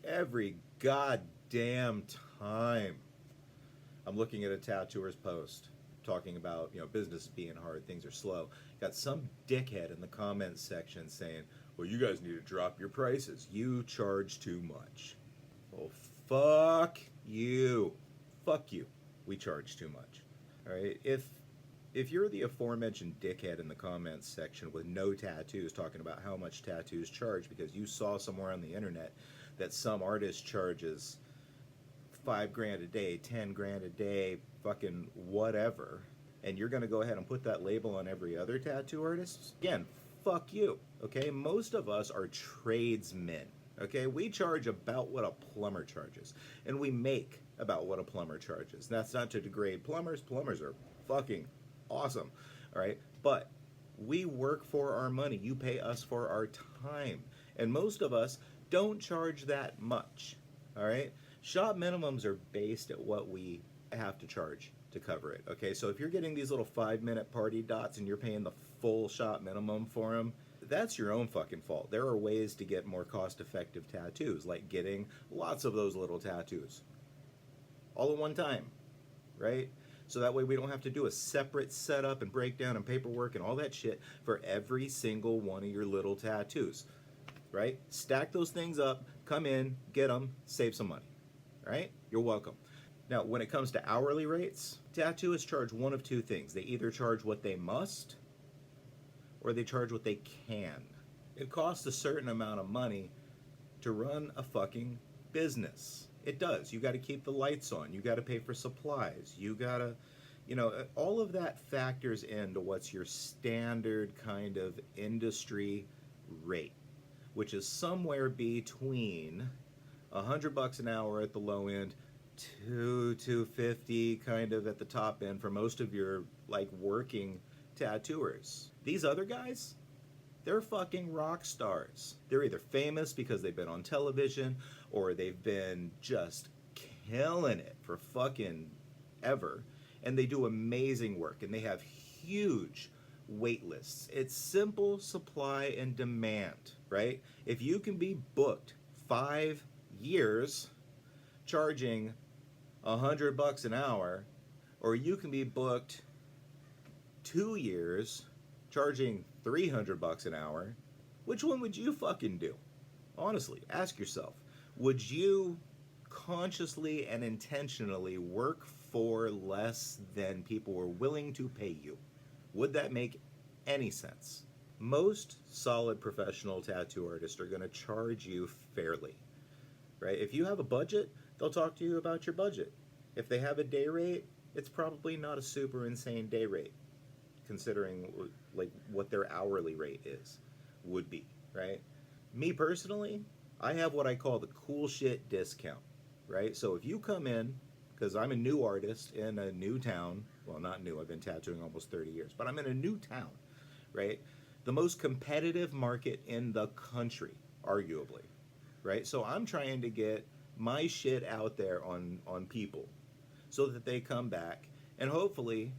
Every goddamn time I'm looking at a tattooer's post talking about, business being hard, things are slow. Got some dickhead in the comments section saying, well, you guys need to drop your prices. You charge too much. Well, fuck you. Fuck you. We charge too much. All right? If you're the aforementioned dickhead in the comments section with no tattoos talking about how much tattoos charge because you saw somewhere on the internet that some artist charges $5,000 a day, $10,000 a day, fucking whatever, and you're going to go ahead and put that label on every other tattoo artist, again, fuck you, okay? Most of us are tradesmen, okay? We charge about what a plumber charges, and we make about what a plumber charges. That's not to degrade plumbers. Plumbers are fucking awesome, all right? But we work for our money. You pay us for our time, and most of us don't charge that much, all right? Shop minimums are based at what we have to charge to cover it, okay? So if you're getting these little 5-minute party dots and you're paying the full shop minimum for them, that's your own fucking fault. There are ways to get more cost-effective tattoos, like getting lots of those little tattoos all at one time, right? So that way we don't have to do a separate setup and breakdown and paperwork and all that shit for every single one of your little tattoos, right? Stack those things up, come in, get them, save some money. Right? You're welcome. Now, when it comes to hourly rates, tattooists charge one of two things. They either charge what they must or they charge what they can. It costs a certain amount of money to run a fucking business. It does. You got to keep the lights on. You got to pay for supplies. You got to, all of that factors into what's your standard kind of industry rate, which is somewhere between $100 an hour at the low end, $250 kind of at the top end for most of your working tattooers. These other guys, they're fucking rock stars. They're either famous because they've been on television or they've been just killing it for fucking ever, and they do amazing work and they have huge wait lists. It's simple supply and demand, right? If you can be booked 5 years charging $100 an hour, or you can be booked 2 years charging $300 an hour, which one would you fucking do? Honestly, ask yourself. Would you consciously and intentionally work for less than people were willing to pay you? Would that make any sense? Most solid professional tattoo artists are going to charge you fairly, right? If you have a budget, they'll talk to you about your budget. If they have a day rate, it's probably not a super insane day rate, considering what their hourly rate would be, right? Me personally, I have what I call the cool shit discount, right? So if you come in, because I'm a new artist in a new town, well, not new, I've been tattooing almost 30 years, but I'm in a new town, right? The most competitive market in the country, arguably, right? So I'm trying to get my shit out there on people so that they come back and hopefully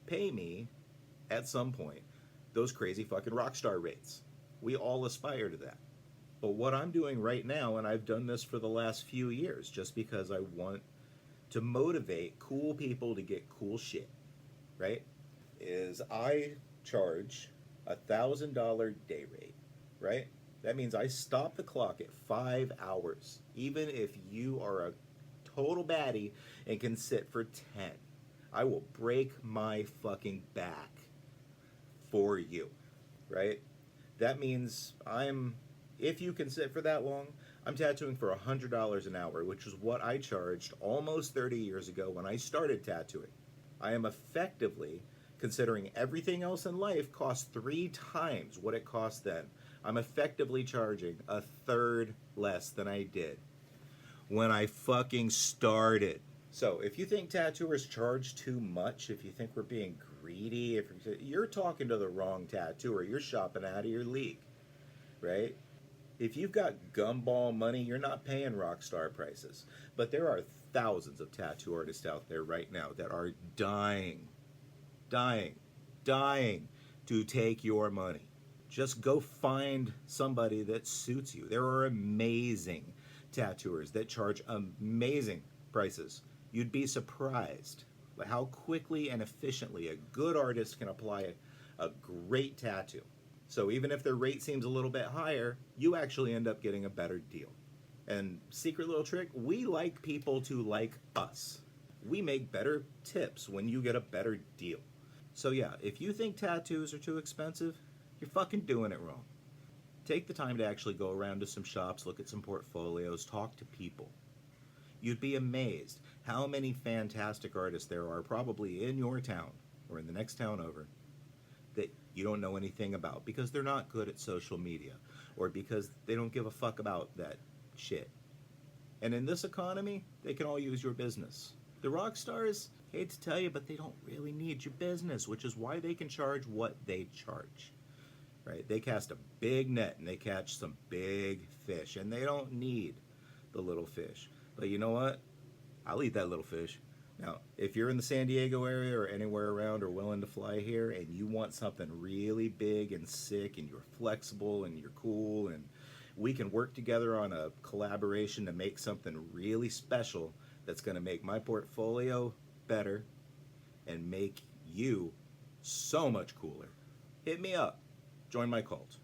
pay me at some point those crazy fucking rock star rates. We all aspire to that. But what I'm doing right now, and I've done this for the last few years just because I want to motivate cool people to get cool shit, right, is I charge $1,000 day rate, right? That means I stop the clock at 5 hours, even if you are a total baddie and can sit for 10. I will break my fucking back for you, right? That means if you can sit for that long, I'm tattooing for $100 an hour, which is what I charged almost 30 years ago when I started tattooing. I am effectively, considering everything else in life costs 3 times what it cost then, I'm effectively charging a third less than I did when I fucking started. So if you think tattooers charge too much, if you think we're being greedy, if you're talking to the wrong tattooer, you're shopping out of your league, right? If you've got gumball money, you're not paying rockstar prices. But there are thousands of tattoo artists out there right now that are dying to take your money. Just go find somebody that suits you. There are amazing tattooers that charge amazing prices. You'd be surprised by how quickly and efficiently a good artist can apply a great tattoo. So even if their rate seems a little bit higher, you actually end up getting a better deal. And secret little trick, we like people to like us. We make better tips when you get a better deal. So yeah, if you think tattoos are too expensive, you're fucking doing it wrong. Take the time to actually go around to some shops, look at some portfolios, talk to people. You'd be amazed how many fantastic artists there are probably in your town or in the next town over that you don't know anything about because they're not good at social media or because they don't give a fuck about that shit. And in this economy, they can all use your business. The rock stars, hate to tell you, but they don't really need your business, which is why they can charge what they charge. Right? They cast a big net and they catch some big fish, and they don't need the little fish. But you know what? I'll eat that little fish. Now, if you're in the San Diego area or anywhere around or willing to fly here and you want something really big and sick and you're flexible and you're cool and we can work together on a collaboration to make something really special that's going to make my portfolio better and make you so much cooler, hit me up. Join my cult.